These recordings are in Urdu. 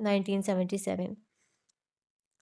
1977।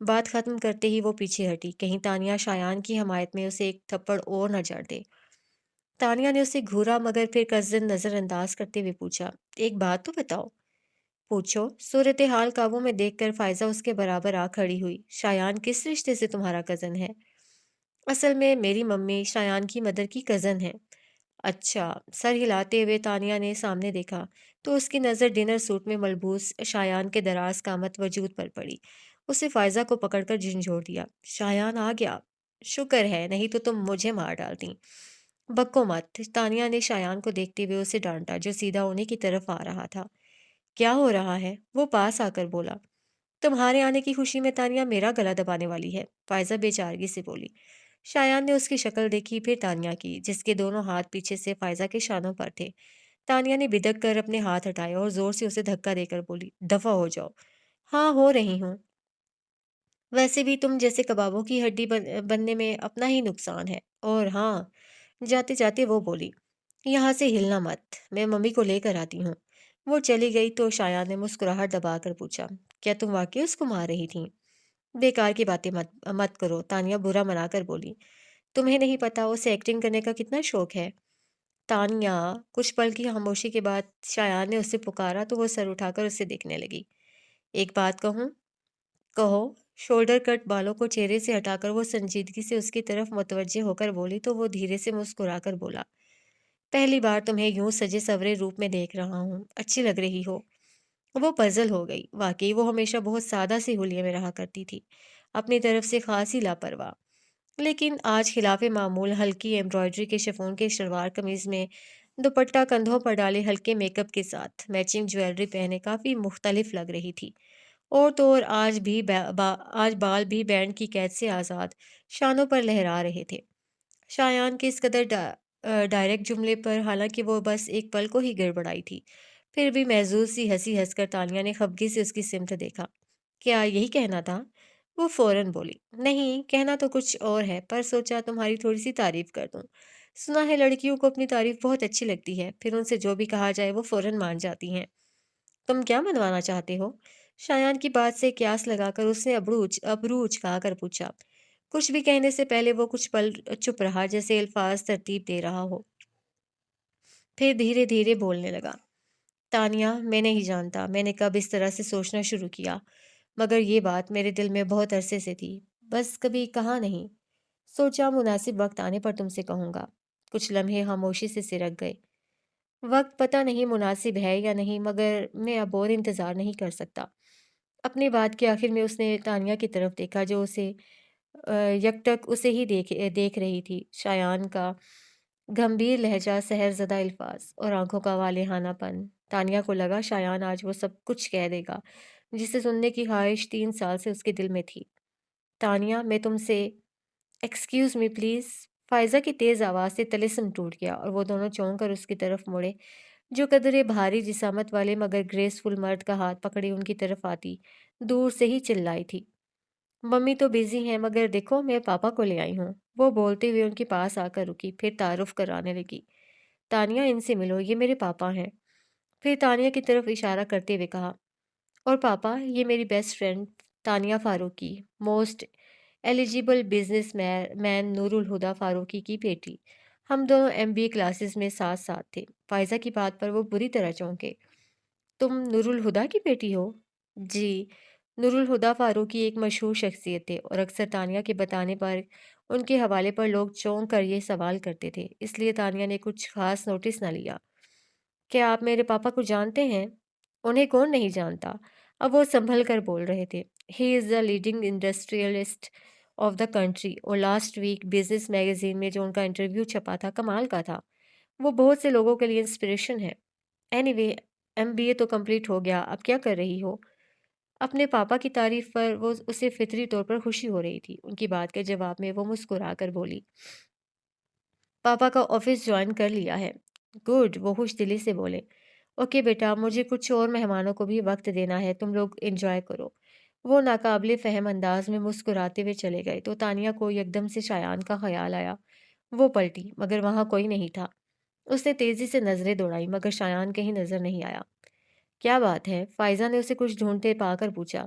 بات ختم کرتے ہی وہ پیچھے ہٹی، کہیں تانیہ شایان کی حمایت میں اسے ایک تھپڑ اور نہ جڑ دے۔ تانیہ نے اسے گھورا مگر پھر کزن نظر انداز کرتے ہوئے پوچھا، ایک بات تو بتاؤ۔ پوچھو۔ صورتحال قابو میں دیکھ کر فائزہ اس کے برابر آ کھڑی ہوئی۔ شایان کس رشتے سے تمہارا کزن ہے؟ اصل میں میری ممی شایان کی مدر کی کزن ہے۔ اچھا، سر ہلاتے ہوئے تانیہ نے سامنے دیکھا تو اس کی نظر ڈنر سوٹ میں ملبوس شایان کے دراز قامت وجود پر پڑی۔ اسے فائزہ کو پکڑ کر جھنجھوڑ دیا۔ شایان آ گیا۔ شکر ہے، نہیں تو تم مجھے مار ڈالتی۔ بکو مت، تانیہ نے شایان کو دیکھتے ہوئے اسے ڈانٹا جو سیدھا انہیں کی طرف آ رہا تھا۔ کیا ہو رہا ہے؟ وہ پاس آ کر بولا۔ تمہارے آنے کی خوشی میں تانیہ میرا گلا دبانے والی ہے، فائزہ بے چارگی سے بولی۔ شایان نے اس کی شکل دیکھی پھر تانیہ کی، جس کے دونوں ہاتھ پیچھے سے فائزہ کے شانوں پر تھے۔ تانیہ نے بدک کر اپنے ہاتھ ہٹائے اور زور سے اسے دھکا دے کر بولی، دفع ہو جاؤ۔ ہاں، ہو رہی ہوں۔ ویسے بھی تم جیسے کبابوں کی ہڈی بننے میں اپنا ہی نقصان ہے۔ اور ہاں، جاتے جاتے وہ بولی، یہاں سے ہلنا مت، میں ممی کو لے کر آتی ہوں۔ وہ چلی گئی تو شایان نے مسکراہٹ دبا کر پوچھا، کیا تم واقعی اس کو مار رہی تھیں؟ بیکار کی باتیں مت کرو، تانیہ برا منا کر بولی۔ تمہیں نہیں پتا اسے ایکٹنگ کرنے کا کتنا شوق ہے؟ تانیہ، کچھ پل کی خاموشی کے بعد شایان نے اسے پکارا تو وہ سر اٹھا کر اسے دیکھنے لگی۔ ایک بات کہوں؟ کہو۔ شولڈر کٹ بالوں کو چہرے سے ہٹا کر وہ سنجیدگی سے اس کی طرف متوجہ ہو کر بولی تو وہ دھیرے سے مسکرا کر بولا، پہلی بار تمہیں یوں سجے سورے روپ میں دیکھ رہا ہوں، اچھی لگ رہی ہو۔ وہ پزل ہو گئی، واقعی وہ ہمیشہ بہت سادہ سی حلیے میں رہا کرتی تھی، اپنی طرف سے خاصی لاپرواہ، لیکن آج خلاف معمول ہلکی ایمبرائڈری کے شفون کے شلوار قمیض میں دوپٹہ کندھوں پر ڈالے ہلکے میک اپ کے ساتھ میچنگ جویلری پہنے کافی مختلف لگ رہی تھی۔ اور تو اور آج بال بھی بینڈ کی قید سے آزاد شانوں پر لہرا رہے تھے۔ شایان کے اس قدر ڈائریکٹ جملے پر حالانکہ وہ بس ایک پل کو ہی گڑبڑائی تھی، پھر بھی محظوظ سی ہنسی ہنس کر تانیہ نے خفگی سے اس کی سمت دیکھا۔ کیا یہی کہنا تھا؟ وہ فوراً بولی، نہیں کہنا تو کچھ اور ہے، پر سوچا تمہاری تھوڑی سی تعریف کر دوں۔ سنا ہے لڑکیوں کو اپنی تعریف بہت اچھی لگتی ہے، پھر ان سے جو بھی کہا جائے وہ فوراً مان جاتی ہیں۔ تم کیا منوانا چاہتے ہو؟ شایان کی بات سے قیاس لگا کر اس نے ابرو اچکا کر پوچھا۔ کچھ بھی کہنے سے پہلے وہ کچھ پل چپ رہا، جیسے الفاظ ترتیب دے رہا ہو، پھر دھیرے دھیرے بولنے لگا۔ تانیہ، میں نہیں جانتا میں نے کب اس طرح سے سوچنا شروع کیا، مگر یہ بات میرے دل میں بہت عرصے سے تھی، بس کبھی کہا نہیں۔ سوچا مناسب وقت آنے پر تم سے کہوں گا۔ کچھ لمحے خاموشی سے سرک گئے۔ وقت پتہ نہیں مناسب ہے یا نہیں، مگر میں اب اور انتظار نہیں کر سکتا۔ اپنی بات کے آخر میں اس نے تانیہ کی طرف دیکھا جو اسے یکٹک اسے ہی دیکھ رہی تھی۔ شایان کا گمبھیر لہجہ، سحر زدہ الفاظ اور آنکھوں کا والہانہ پن، تانیہ کو لگا شایان آج وہ سب کچھ کہہ دے گا جسے سننے کی خواہش 3 سال سے اس کے دل میں تھی۔ تانیہ، میں تم سے ایکسکیوز می پلیز۔ فائزہ کی تیز آواز سے طلسم ٹوٹ گیا اور وہ دونوں چونک کر اس کی طرف مڑے جو قدرے بھاری جسامت والے مگر گریسفل مرد کا ہاتھ پکڑے ان کی طرف آتی دور سے ہی چلائی تھی، ممی تو بزی ہیں مگر دیکھو میں پاپا کو لے آئی ہوں۔ وہ بولتے ہوئے ان کے پاس آ کر رکی، پھر تعارف کرانے لگی، تانیہ ان سے ملو، یہ میرے پاپا ہیں۔ پھر تانیہ کی طرف اشارہ کرتے ہوئے کہا، اور پاپا یہ میری best friend Tania Farooqui, most eligible businessman Noor ul Huda Farooqui کی بیٹی۔ ہم دونوں MBA کلاسز میں ساتھ ساتھ تھے۔ فائزہ کی بات پر وہ بری طرح چونکے۔ تم نور الہدیٰ کی بیٹی ہو؟ جی، نور الہدیٰ فاروقی ایک مشہور شخصیت تھے اور اکثر تانیہ کے بتانے پر ان کے حوالے پر لوگ چونک کر یہ سوال کرتے تھے، اس لیے تانیہ نے کچھ خاص نوٹس نہ لیا۔ کیا آپ میرے پاپا کو جانتے ہیں؟ انہیں کون نہیں جانتا؟ اب وہ سنبھل کر بول رہے تھے۔ He is the leading industrialist of the country, اور لاسٹ ویک بزنس میگزین میں جو ان کا انٹرویو چھپا تھا کمال کا تھا۔ وہ بہت سے لوگوں کے لیے انسپریشن ہے۔ اینی وے، MBA تو کمپلیٹ ہو گیا، اب کیا کر رہی ہو؟ اپنے پاپا کی تعریف پر وہ اسے فطری طور پر خوشی ہو رہی تھی۔ ان کی بات کے جواب میں وہ مسکرا کر بولی، پاپا کا آفس جوائن کر لیا ہے۔ گڈ، وہ خوش دلی سے بولے۔ اوکے بیٹا، مجھے کچھ اور مہمانوں کو بھی وقت دینا ہے، تم لوگ انجوائے کرو۔ وہ ناقابل فہم انداز میں مسکراتے ہوئے چلے گئے تو تانیہ کو یکدم سے شایان کا خیال آیا۔ وہ پلٹی مگر وہاں کوئی نہیں تھا۔ اس نے تیزی سے نظریں دوڑائی مگر شایان کہیں نظر نہیں آیا۔ کیا بات ہے؟ فائزہ نے اسے کچھ ڈھونڈتے پا کر پوچھا۔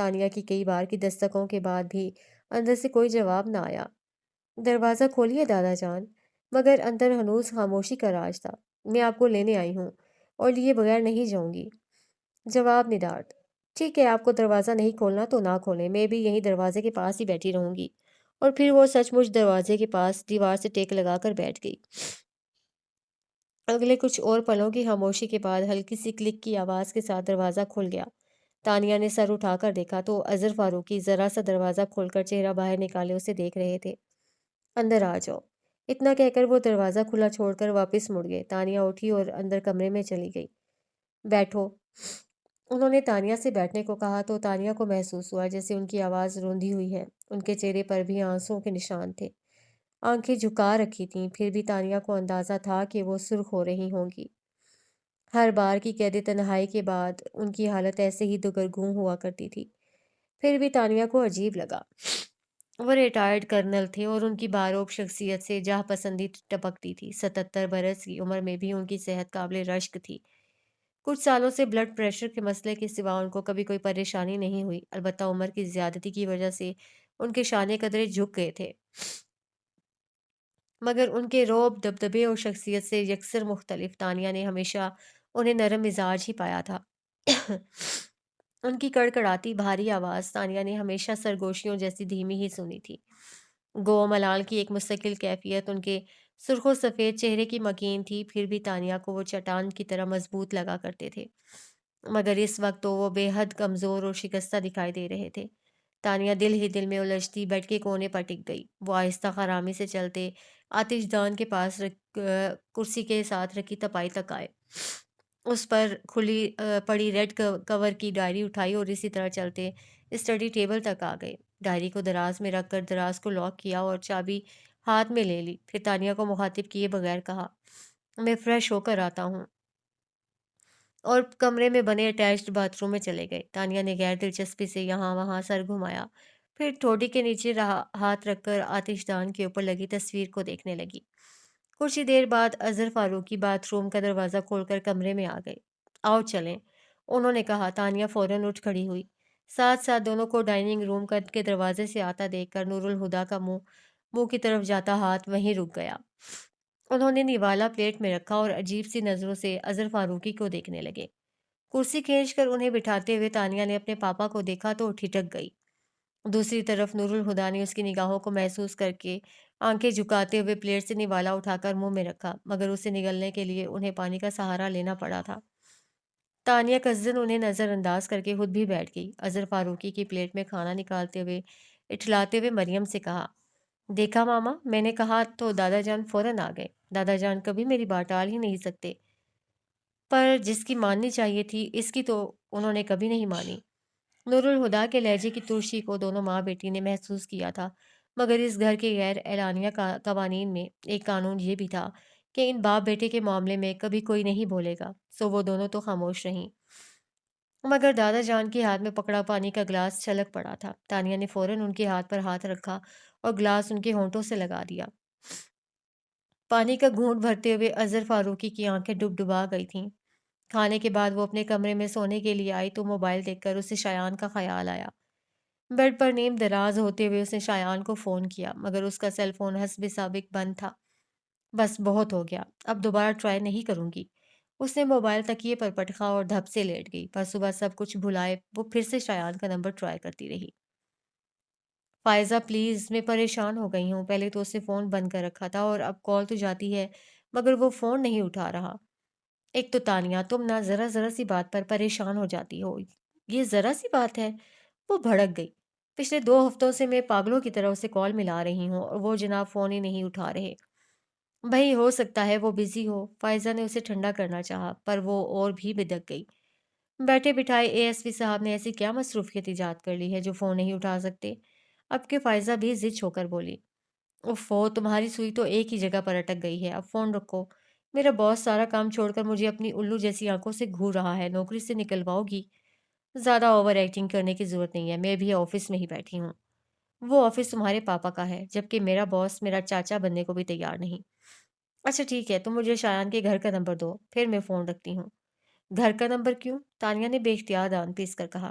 تانیہ کی کئی بار کی دستکوں کے بعد بھی اندر سے کوئی جواب نہ آیا۔ دروازہ کھولیے دادا جان، مگر اندر ہنوز خاموشی کا راج تھا۔ میں آپ کو لینے آئی ہوں اور لیے بغیر نہیں جاؤں گی۔ جواب ندارت۔ ٹھیک ہے، آپ کو دروازہ نہیں کھولنا تو نہ کھولیں، میں بھی یہیں دروازے کے پاس ہی بیٹھی رہوں گی۔ اور پھر وہ سچ مچ دروازے کے پاس دیوار سے ٹیک لگا کر بیٹھ گئی۔ اگلے کچھ اور پلوں کی خاموشی کے بعد ہلکی سی کلک کی آواز کے ساتھ دروازہ کھل گیا۔ تانیہ نے سر اٹھا کر دیکھا تو اظہر فاروقی ذرا سا دروازہ کھول کر چہرہ باہر نکالے اسے دیکھ رہے تھے۔ اندر آ جاؤ، اتنا کہہ کر وہ دروازہ کھلا چھوڑ کر واپس مڑ گئے۔ تانیہ اٹھی اور اندر کمرے میں چلی گئی۔ بیٹھو، انہوں نے تانیہ سے بیٹھنے کو کہا تو تانیہ کو محسوس ہوا جیسے ان کی آواز روندھی ہوئی ہے۔ ان کے چہرے پر بھی آنسوؤں کے نشان تھے، آنکھیں جھکا رکھی تھیں، پھر بھی تانیہ کو اندازہ تھا کہ وہ سرخ ہو رہی ہوں گی۔ ہر بار کی قید تنہائی کے بعد ان کی حالت ایسے ہی دگرگوں ہوا کرتی تھی۔ پھر بھی تانیہ کو عجیب لگا۔ وہ ریٹائرڈ کرنل تھے اور ان کی باروک شخصیت سے جاہ پسندی ٹپکتی تھی۔ 77 برس کی عمر میں بھی ان کی صحت قابل رشک تھی۔ کچھ سالوں سے بلڈ پریشر کے مسئلے کے سوا ان کو کبھی کوئی پریشانی نہیں ہوئی، البتہ عمر کی زیادتی کی وجہ سے ان کے شانے قدرے جھک گئے تھے، مگر ان کے رعب، دبدبے اور شخصیت سے یکسر مختلف۔ تانیہ نے ہمیشہ انہیں نرم مزاج ہی پایا تھا۔ ان کی کڑکڑاتی بھاری آواز تانیہ نے ہمیشہ سرگوشیوں جیسی دھیمی ہی سنی تھی۔ گو ملال کی ایک مستقل کیفیت ان کے سرخ و سفید چہرے کی مکین تھی، پھر بھی تانیہ کو وہ چٹان کی طرح مضبوط لگا کرتے تھے، مگر اس وقت تو وہ بے حد کمزور اور شکستہ دکھائی دے رہے تھے۔ تانیہ دل ہی دل میں الجھتی بیڈ کے کونے پر ٹک گئی۔ وہ آہستہ خرامی سے چلتے آتش دان کے پاس کرسی کے ساتھ رکھی تپائی تک آئے، اس پر کھلی پڑی ریڈ کور کی ڈائری اٹھائی اور اسی طرح چلتے اسٹڈی ٹیبل تک آ گئے۔ ڈائری کو دراز میں رکھ کر دراز کو لاک کیا اور چابی ہاتھ میں لے لی، پھر تانیہ کو مخاطب کیے بغیر کہا، میں فریش ہو کر آتا ہوں، اور کمرے میں بنے اٹیچڈ باتھ روم میں چلے گئے۔ تانیہ نے غیر دلچسپی سے یہاں وہاں سر گھمایا، پھر ٹھوڑی کے نیچے ہاتھ رکھ کر آتش دان کے اوپر لگی تصویر کو دیکھنے لگی۔ کچھ ہی دیر بعد اظہر فاروقی باتھ روم کا دروازہ کھول کر کمرے میں آ گئے۔ آؤ چلیں، انہوں نے کہا۔ تانیہ فوراً اٹھ کھڑی ہوئی۔ ساتھ ساتھ دونوں کو ڈائننگ روم کے دروازے سے آتا دیکھ کر نور الہدیٰ کا منہ کی طرف جاتا ہاتھ وہیں رک گیا۔ انہوں نے نوالا پلیٹ میں رکھا اور عجیب سی نظروں سے اظہر فاروقی کو دیکھنے لگے۔ کرسی کھینچ کر انہیں بٹھاتے ہوئے تانیہ نے اپنے پاپا کو دیکھا تو ٹھٹک گئی۔ دوسری طرف نور الہدیٰ نے اس کی نگاہوں کو محسوس کر کے آنکھیں جھکاتے ہوئے پلیٹ سے نوالا اٹھا کر منہ میں رکھا، مگر اسے نگلنے کے لیے انہیں پانی کا سہارا لینا پڑا تھا۔ تانیہ کزن انہیں نظر انداز کر کے خود بھی بیٹھ گئی۔ اظہر فاروقی کی پلیٹ میں کھانا نکالتے ہوئے اٹھلاتے ہوئے مریم سے کہا، دیکھا ماما، میں نے کہا تو دادا جان فوراً آ گئے۔ دادا جان کبھی میری بات ٹال ہی نہیں سکتے، پر جس کی ماننی چاہیے تھی اس کی تو انہوں نے کبھی نہیں مانی۔ نور الہدیٰ کے لہجے کی ترشی کو دونوں ماں بیٹی نے محسوس کیا تھا، مگر اس گھر کے غیر اعلانیہ قوانین میں ایک قانون یہ بھی تھا کہ ان باپ بیٹے کے معاملے میں کبھی کوئی نہیں بولے گا، سو وہ دونوں تو خاموش رہیں۔ مگر دادا جان کے ہاتھ میں پکڑا پانی کا گلاس چھلک پڑا تھا۔ تانیہ نے فوراً ان کے ہاتھ پر ہاتھ رکھا اور گلاس ان کے ہونٹوں سے لگا دیا۔ پانی کا گھونٹ بھرتے ہوئے اظہر فاروقی کی آنکھیں ڈبڈبا گئی تھیں۔ کھانے کے بعد وہ اپنے کمرے میں سونے کے لیے آئی تو موبائل دیکھ کر اسے شایان کا خیال آیا۔ بیڈ پر نیم دراز ہوتے ہوئے اس نے شایان کو فون کیا، مگر اس کا سیل فون حسب سابق بند تھا۔ بس بہت ہو گیا، اب دوبارہ ٹرائی نہیں کروں گی۔ اس نے موبائل تکیے پر پٹکا اور دھپ سے لیٹ گئی۔ پر صبح سب کچھ بھلائے وہ پھر سے شایان کا نمبر ٹرائی کرتی رہی۔ فائزہ پلیز، میں پریشان ہو گئی ہوں۔ پہلے تو اس نے فون بند کر رکھا تھا اور اب کال تو جاتی ہے مگر وہ فون نہیں اٹھا رہا۔ ایک تو تانیہ، تم نہ ذرا سی بات پر پریشان ہو جاتی ہو، یہ ذرا سی بات ہے؟ وہ بھڑک گئی۔ پچھلے 2 ہفتوں سے میں پاگلوں کی طرح اسے کال ملا رہی ہوں اور وہ جناب فون ہی نہیں اٹھا رہے۔ بھئی ہو سکتا ہے وہ بزی ہو، فائزہ نے اسے ٹھنڈا کرنا چاہا، پر وہ اور بھی بدک گئی۔ بیٹھے بٹھائے اے ایس پی صاحب نے ایسی کیا مصروفیت ایجاد کر لی ہے جو فون نہیں اٹھا سکتے؟ اب کہ فائزہ بھی ضد ہو کر بولی، اوفو، تمہاری سوئی تو ایک ہی جگہ پر اٹک گئی ہے، اب فون رکھو۔ میرا باس سارا کام چھوڑ کر مجھے اپنی الو جیسی آنکھوں سے گھور رہا ہے، نوکری سے نکلواؤ گی؟ زیادہ اوور ایکٹنگ کرنے کی ضرورت نہیں ہے، میں بھی آفس میں ہی بیٹھی ہوں۔ وہ آفس تمہارے پاپا کا ہے، جبکہ میرا باس میرا چاچا بننے کو بھی تیار نہیں۔ اچھا ٹھیک ہے، تم مجھے شایان کے گھر کا نمبر دو، پھر میں فون رکھتی ہوں۔ گھر کا نمبر کیوں؟ تانیہ نے بے اختیار دان پیس کر کہا۔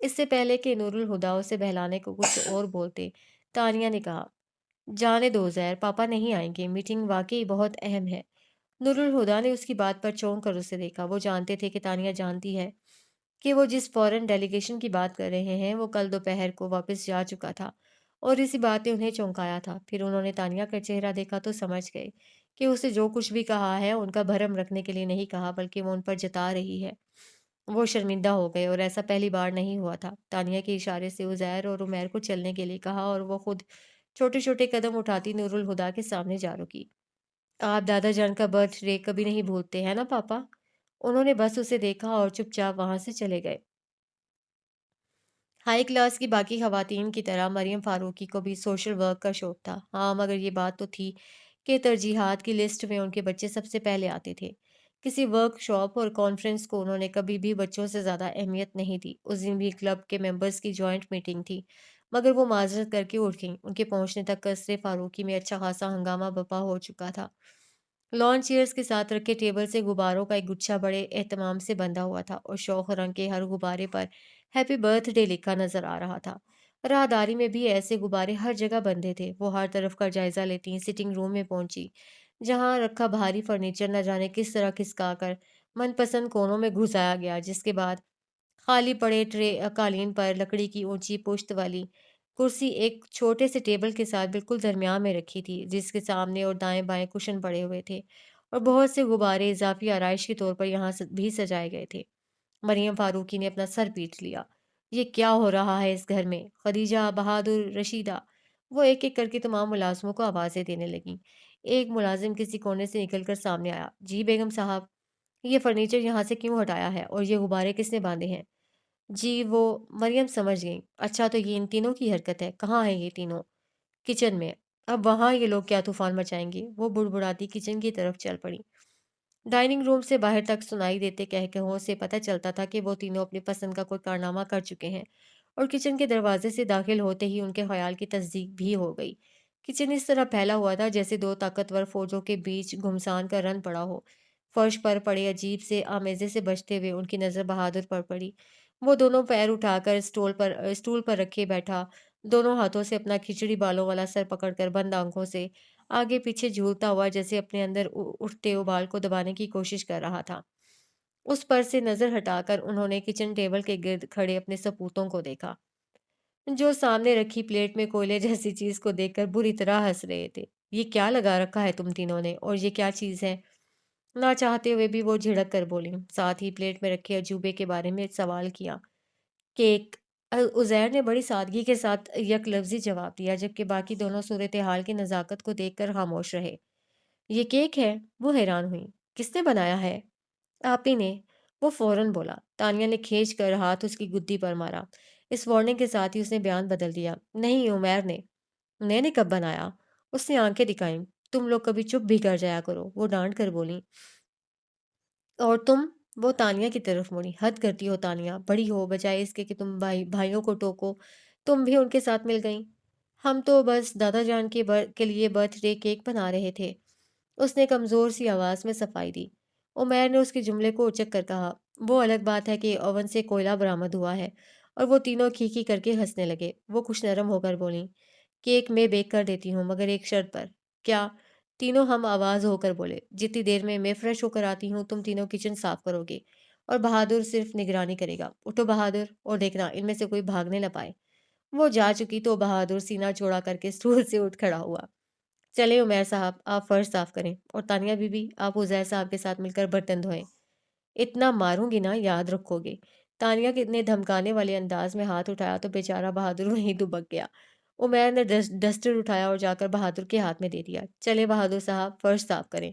اس سے پہلے کہ نور الہدا اسے بہلانے کو کچھ اور بولتے، تانیہ نے کہا، جانے دو زہر، پاپا نہیں آئیں گے، میٹنگ واقعی بہت اہم ہے۔ نور الہدا نے اس کی بات پر چونک کر اسے دیکھا۔ وہ جانتے تھے کہ تانیہ جانتی ہے کہ وہ جس فورن ڈیلیگیشن کی بات کر رہے ہیں وہ کل دوپہر کو واپس جا چکا تھا، اور اسی بات نے انہیں چونکایا تھا۔ پھر انہوں نے تانیہ کا چہرہ دیکھا تو سمجھ گئے کہ اسے جو کچھ بھی کہا ہے ان کا بھرم رکھنے کے لیے نہیں کہا، بلکہ وہ ان پر جتا رہی ہے۔ وہ شرمندہ ہو گئے، اور ایسا پہلی بار نہیں ہوا تھا۔ تانیہ کے اشارے سے عزیر اور عمیر کو چلنے کے لیے کہا، اور وہ خود چھوٹے چھوٹے قدم اٹھاتی نور الہدا کے سامنے جا رکی۔ آپ دادا جان کا برتھ ڈے کبھی نہیں بھولتے ہیں نا پاپا؟ انہوں نے بس اسے دیکھا اور چپ چاپ وہاں سے چلے گئے۔ ہائی کلاس کی باقی خواتین کی طرح مریم فاروقی کو بھی سوشل ورک کا شوق تھا، ہاں، مگر یہ بات تو تھی کہ ترجیحات کی لسٹ میں ان کے بچے سب سے پہلے آتے تھے۔ کسی ورک شاپ اور کانفرنس کو انہوں نے کبھی بھی بچوں سے زیادہ اہمیت نہیں دی۔ اس دن بھی کلب کے ممبرز کی جوائنٹ میٹنگ تھی، مگر وہ معذرت کر کے اٹھ گئیں۔ ان کے پہنچنے تک قصر فاروقی میں اچھا خاصا ہنگامہ برپا ہو چکا تھا۔ لان چیئرز کے ساتھ رکھے ٹیبل سے غباروں کا ایک گچھا بڑے اہتمام سے بندھا ہوا تھا، اور شوخ رنگ کے ہر غبارے پر ہیپی برتھ ڈے لکھا نظر آ رہا تھا۔ راہداری میں بھی ایسے غبارے ہر جگہ بندھے تھے۔ وہ ہر طرف کا جائزہ لیتی سٹنگ روم میں پہنچی، جہاں رکھا بھاری فرنیچر نہ جانے کس طرح کھسکا کر من پسند کونوں میں گھسایا گیا، جس کے بعد خالی پڑے ٹرے قالین پر لکڑی کی اونچی پشت والی کرسی ایک چھوٹے سے ٹیبل کے ساتھ بالکل درمیان میں رکھی تھی، جس کے سامنے اور دائیں بائیں کشن پڑے ہوئے تھے، اور بہت سے غبارے اضافی آرائش کے طور پر یہاں بھی سجائے گئے تھے۔ مریم فاروقی نے اپنا سر پیٹ لیا۔ یہ کیا ہو رہا ہے اس گھر میں؟ خدیجہ، بہادر، رشیدہ، وہ ایک ایک کر کے تمام ملازموں کو آوازیں دینے لگیں۔ ایک ملازم کسی کونے سے نکل کر سامنے آیا۔ جی بیگم صاحب، یہ فرنیچر یہاں سے کیوں ہٹایا ہے، اور یہ غبارے کس نے باندھے ہیں؟ جی وہ مریم سمجھ گئیں۔ اچھا، تو یہ ان تینوں کی حرکت ہے؟ کہاں ہیں یہ تینوں؟ کچن میں۔ اب وہاں یہ لوگ کیا طوفان مچائیں گے؟ وہ بڑبڑاتی کچن کی طرف چل پڑی۔ ڈائننگ روم سے باہر تک سنائی دیتے کہکہوں سے پتہ چلتا تھا کہ وہ تینوں اپنی پسند کا کوئی کارنامہ کر چکے ہیں، اور کچن کے دروازے سے داخل ہوتے ہی ان کے خیال کی تصدیق بھی ہو گئی۔ کچن اس طرح پھیلا ہوا تھا جیسے دو طاقتور فوجوں کے بیچ گھمسان کا رن پڑا ہو۔ فرش پر پڑے عجیب سے آمیزے سے بچتے ہوئے ان کی نظر بہادر پر پڑی۔ وہ دونوں پیر اٹھا کر اسٹول پر رکھے بیٹھا، دونوں ہاتھوں سے اپنا کھچڑی بالوں والا سر پکڑ کر بند آنکھوں سے آگے پیچھے جھولتا ہوا جیسے اپنے اندر اٹھتے ابال کو دبانے کی کوشش کر رہا تھا۔ اس پر سے نظر ہٹا کر انہوں نے کچن ٹیبل کے گرد کھڑے اپنے سپوتوں کو دیکھا، جو سامنے رکھی پلیٹ میں کوئلے جیسی چیز کو دیکھ کر بری طرح ہنس رہے تھے۔ یہ کیا لگا رکھا ہے تم تینوں نے، اور یہ کیا چیز ہے؟ نہ چاہتے ہوئے بھی وہ جھڑک کر بولیں، ساتھ ہی پلیٹ میں رکھے عجوبے کے بارے میں سوال کیا۔ کیک۔ عزیر نے بڑی سادگی کے ساتھ یک لفظی جواب دیا، جبکہ باقی دونوں صورتحال کی نزاکت کو دیکھ کر خاموش رہے۔ یہ کیک ہے؟ وہ حیران ہوئی۔ کس نے بنایا ہے؟ آپ ہی نے، وہ فوراً بولا۔ تانیہ نے کھینچ کر ہاتھ اس کی گدی پر مارا۔ اس وارننگ کے ساتھ ہی اس نے بیان بدل دیا۔ نہیں، عمیر نے۔ میں نے کب بنایا؟ اس نے آنکھیں دکھائیں۔ تم لوگ کبھی چپ بھی کر جایا کرو، وہ ڈانٹ کر بولی۔ اور تم؟ وہ تانیہ کی طرف مڑی۔ حد کرتی ہو تانیہ، بڑی ہو، بجائے اس کے کہ تم بھائیوں کو ٹوکو، تم بھی ان کے ساتھ مل گئیں۔ ہم تو بس دادا جان کے لیے برتھ ڈے کیک بنا رہے تھے، اس نے کمزور سی آواز میں صفائی دی۔ عمیر نے اس کے جملے کو اچک کر کہا، وہ الگ بات ہے کہ اوون سے کوئلہ برآمد ہوا ہے، اور وہ تینوں کھیکھی کر کے ہنسنے لگے۔ وہ کچھ نرم ہو کر بولیں، کیک میں بیک کر دیتی ہوں، مگر ایک شرط پر۔ کیا؟ تینوں ہم آواز ہو کر بولے۔ جتنی دیر میں فریش ہو کر آتی ہوں تم تینوں کچن صاف کرو گے، اور بہادر صرف نگرانی کرے گا۔ اٹھو بہادر، اور دیکھنا ان میں سے کوئی بھاگنے نہ پائے۔ وہ جا چکی تو بہادر سینہ چوڑا کر کے سٹول سے اٹھ کھڑا ہوا۔ چلیں عمیر صاحب، آپ فرش صاف کریں، اور تانیہ بی بی، آپ عزیر صاحب کے ساتھ مل کر برتن دھوئیں۔ اتنا ماروں گی نا، یاد رکھو گے۔ تانیہ نے دھمکانے والے انداز میں ہاتھ اٹھایا تو بیچارہ بہادر وہیں دبک گیا۔ عمیر نے ڈسٹر اٹھایا اور جا کر بہادر کے ہاتھ میں دے دیا۔ چلے بہادر صاحب، فرش صاف کریں،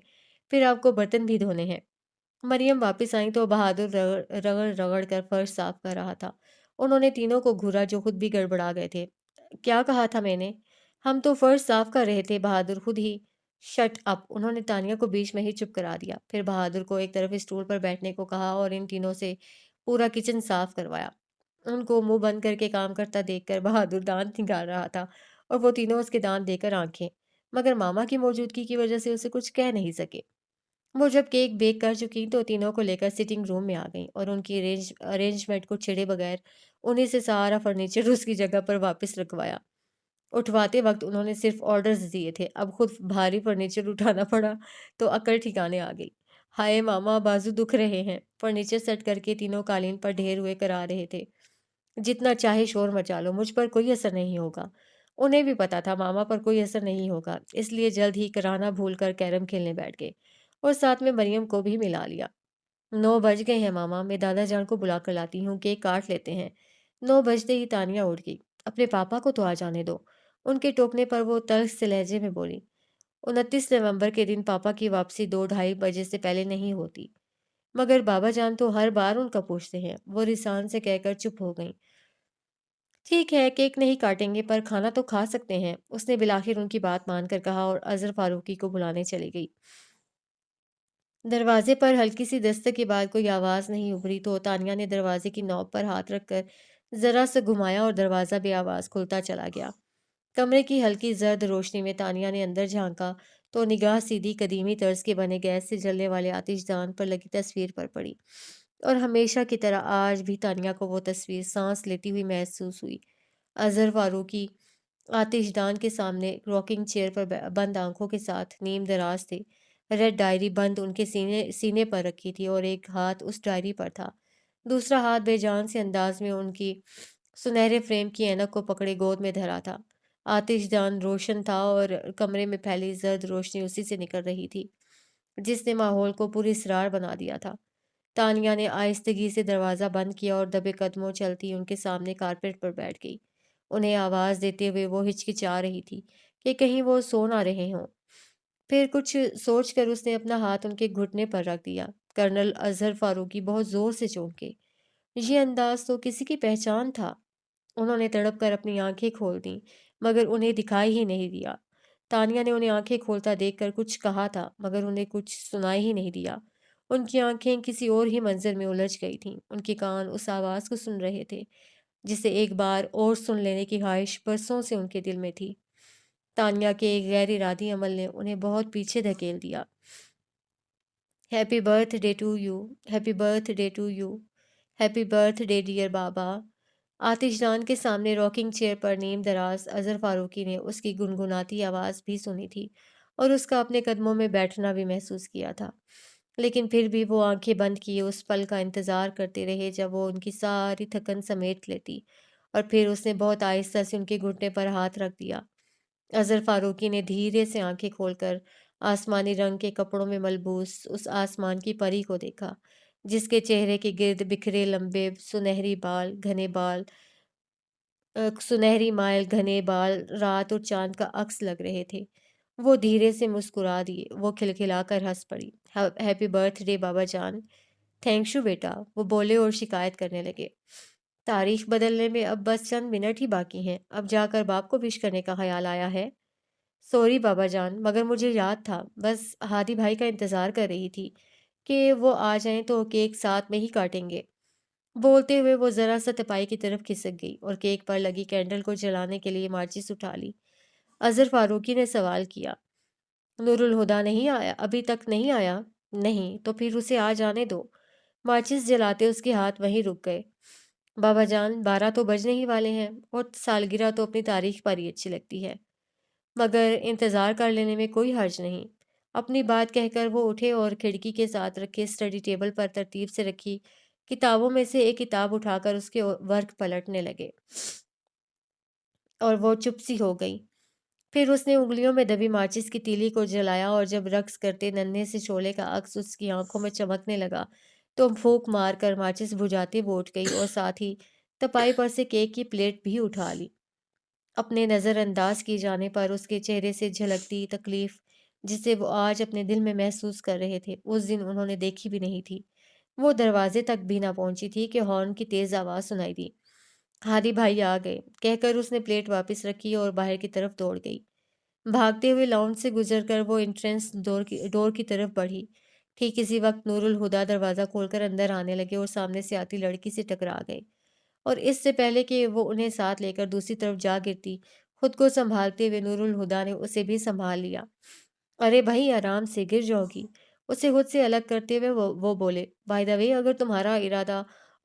پھر آپ کو برتن بھی دھونے ہیں۔ مریم واپس آئیں تو بہادر رگڑ رگڑ کر فرش صاف کر رہا تھا۔ انہوں نے تینوں کو گھورا جو خود بھی گڑبڑا گئے تھے۔ کیا کہا تھا میں نے؟ ہم تو فرش صاف کر رہے تھے، بہادر خود ہی۔ شٹ اپ، انہوں نے تانیہ کو بیچ میں ہی چپ کرا دیا۔ پھر بہادر کو ایک طرف اسٹول پر بیٹھنے کو کہا اور ان تینوں سے پورا کچن صاف کروایا۔ ان کو منہ بند کر کے کام کرتا دیکھ کر بہادر دانت نکال رہا تھا، اور وہ تینوں اس کے دانت دے کر آنکھیں، مگر ماما کی موجودگی کی وجہ سے اسے کچھ کہہ نہیں سکے۔ وہ جب کیک بیک کر چکی تو تینوں کو لے کر سٹنگ روم میں آ گئیں، اور ان کی ارینجمنٹ کو چھیڑے بغیر انہیں سے سارا فرنیچر اس کی جگہ پر واپس رکھوایا۔ اٹھواتے وقت انہوں نے صرف آرڈرز دیے تھے، اب خود بھاری فرنیچر اٹھانا پڑا تو عقل ٹھکانے آ گئی۔ ہائے ماما، بازو دکھ رہے ہیں۔ فرنیچر سیٹ کر کے تینوں قالین پر ڈھیر ہوئے کرا رہے تھے۔ جتنا چاہے شور مچا لو، مجھ پر کوئی اثر نہیں ہوگا۔ انہیں بھی پتا تھا ماما پر کوئی اثر نہیں ہوگا، اس لیے جلد ہی کرانا بھول کر کیرم کھیلنے بیٹھ گئے اور ساتھ میں مریم کو بھی ملا لیا۔ 9 بج گئے ہیں ماما، میں دادا جان کو بلا کر لاتی ہوں، کیک کاٹ لیتے ہیں۔ 9 بجتے ہی تانیہ اٹھ گئی۔ اپنے پاپا کو تو آ جانے دو، ان کے ٹوکنے پر وہ تلخ سے لہجے میں بولی۔ 29 نومبر کے دن پاپا کی واپسی 2 ڈھائی بجے سے پہلے نہیں ہوتی، مگر بابا جان تو ہر بار ان کا پوچھتے ہیں، وہ رسان سے کہہ کر چپ ہو گئیں۔ ٹھیک ہے، کیک نہیں کاٹیں گے پر کھانا تو کھا سکتے ہیں، اس نے بالآخر ان کی بات مان کر کہا اور اظہر فاروقی کو بلانے چلی گئی۔ دروازے پر ہلکی سی دستک کے بعد کوئی آواز نہیں ابھری تو تانیہ نے دروازے کی نوب پر ہاتھ رکھ کر ذرا سا گھمایا اور دروازہ بے آواز کھلتا چلا گیا۔ کمرے کی ہلکی زرد روشنی میں تانیہ نے اندر جھانکا تو نگاہ سیدھی قدیمی طرز کے بنے گیس سے جلنے والے آتش دان پر لگی تصویر پر پڑی، اور ہمیشہ کی طرح آج بھی تانیہ کو وہ تصویر سانس لیتی ہوئی محسوس ہوئی۔ اظہر فاروقی آتش دان کے سامنے راکنگ چیئر پر بند آنکھوں کے ساتھ نیم دراز تھے۔ ریڈ ڈائری بند ان کے سینے پر رکھی تھی اور ایک ہاتھ اس ڈائری پر تھا، دوسرا ہاتھ بے جان سے انداز میں ان کی سنہرے فریم کی اینک کو پکڑے گود میں دھرا تھا۔ آتش دان روشن تھا اور کمرے میں پھیلی زرد روشنی اسی سے نکل رہی تھی، جس نے ماحول کو پوری اسرار بنا دیا تھا۔ تانیہ نے آہستگی سے دروازہ بند کیا اور دبے قدموں چلتی ان کے سامنے کارپیٹ پر بیٹھ گئی۔ انہیں آواز دیتے ہوئے وہ ہچکچا رہی تھی کہ کہیں وہ سو نہ رہے ہوں۔ پھر کچھ سوچ کر اس نے اپنا ہاتھ ان کے گھٹنے پر رکھ دیا۔ کرنل اظہر فاروقی بہت زور سے چونکے۔ یہ انداز تو کسی کی پہچان تھا۔ انہوں نے تڑپ کر اپنی آنکھیں کھول دیں، مگر انہیں دکھائی ہی نہیں دیا۔ تانیہ نے انہیں آنکھیں کھولتا دیکھ کر کچھ کہا تھا، مگر انہیں کچھ سنائی ہی نہیں دیا۔ ان کی آنکھیں کسی اور ہی منظر میں الجھ گئی تھیں، ان کے کان اس آواز کو سن رہے تھے جسے ایک بار اور سن لینے کی خواہش برسوں سے ان کے دل میں تھی۔ تانیہ کے ایک غیر ارادی عمل نے انہیں بہت پیچھے دھکیل دیا۔ Happy birthday to you, happy birthday to you, happy birthday dear بابا۔ آتش دان کے سامنے راکنگ چیئر پر نیم دراز اظہر فاروقی نے اس کی گنگناتی آواز بھی سنی تھی اور اس کا اپنے قدموں میں بیٹھنا بھی محسوس کیا تھا، لیکن پھر بھی وہ آنکھیں بند کیے اس پل کا انتظار کرتے رہے جب وہ ان کی ساری تھکن سمیٹ لیتی، اور پھر اس نے بہت آہستہ سے ان کے گھٹنے پر ہاتھ رکھ دیا۔ اظہر فاروقی نے دھیرے سے آنکھیں کھول کر آسمانی رنگ کے کپڑوں میں ملبوس اس آسمان کی پری کو دیکھا، جس کے چہرے کے گرد بکھرے لمبے سنہری مائل گھنے بال رات اور چاند کا عکس لگ رہے تھے۔ وہ دھیرے سے مسکرا دیے، وہ کھلکھلا کر ہنس پڑی۔ ہیپی برتھ ڈے بابا جان۔ تھینک یو بیٹا، وہ بولے اور شکایت کرنے لگے۔ تاریخ بدلنے میں اب بس چند منٹ ہی باقی ہیں، اب جا کر باپ کو وش کرنے کا خیال آیا ہے۔ سوری بابا جان، مگر مجھے یاد تھا، بس ہادی بھائی کا انتظار کر رہی تھی کہ وہ آ جائیں تو کیک ساتھ میں ہی کاٹیں گے۔ بولتے ہوئے وہ ذرا سا تپائی کی طرف کھسک گئی اور کیک پر لگی کینڈل کو جلانے کے لیے ماچس اٹھا لی۔ اظہر فاروقی نے سوال کیا، نور الہدا نہیں آیا؟ ابھی تک نہیں آیا؟ نہیں، تو پھر اسے آ جانے دو۔ ماچس جلاتے اس کے ہاتھ وہیں رک گئے۔ بابا جان، 12 تو بجنے ہی والے ہیں، اور سالگرہ تو اپنی تاریخ پر ہی اچھی لگتی ہے، مگر انتظار کر لینے میں کوئی حرج نہیں۔ اپنی بات کہہ کر وہ اٹھے اور کھڑکی کے ساتھ رکھے اسٹڈی ٹیبل پر ترتیب سے رکھی کتابوں میں سے ایک کتاب اٹھا کر اس کے ورق پلٹنے لگے، اور وہ چپ سی ہو گئی۔ پھر اس نے انگلیوں میں دبی ماچس کی تیلی کو جلایا اور جب رقص کرتے ننھے سے شعلے کا عکس اس کی آنکھوں میں چمکنے لگا تو پھونک مار کر ماچس بجھاتے وہ اٹھ گئی اور ساتھ ہی تپائی پر سے کیک کی پلیٹ بھی اٹھا لی۔ اپنے نظر انداز کی جانے پر اس کے چہرے سے جھلکتی تکلیف جسے وہ آج اپنے دل میں محسوس کر رہے تھے، اس دن انہوں نے دیکھی بھی نہیں تھی۔ وہ دروازے تک بھی نہ پہنچی تھی کہ ہارن کی تیز آواز سنائی دی۔ ہادی بھائی آ گئے، کہہ کر اس نے پلیٹ واپس رکھی اور باہر کی طرف دوڑ گئی۔ بھاگتے ہوئے لاؤنج سے گزر کر وہ انٹرنس ڈور کی طرف بڑھی۔ ٹھیک اسی وقت نور الہدا دروازہ کھول کر اندر آنے لگے اور سامنے سے آتی لڑکی سے ٹکرا گئے، اور اس سے پہلے کہ وہ انہیں ساتھ لے کر دوسری طرف جا گرتی، خود کو سنبھالتے ہوئے نور الہدا نے اسے بھی سنبھال لیا۔ ارے بھائی، آرام سے، گر جاؤ گی۔ اسے خود سے الگ کرتے ہوئے وہ بولے، بائی دا وے، اگر تمہارا ارادہ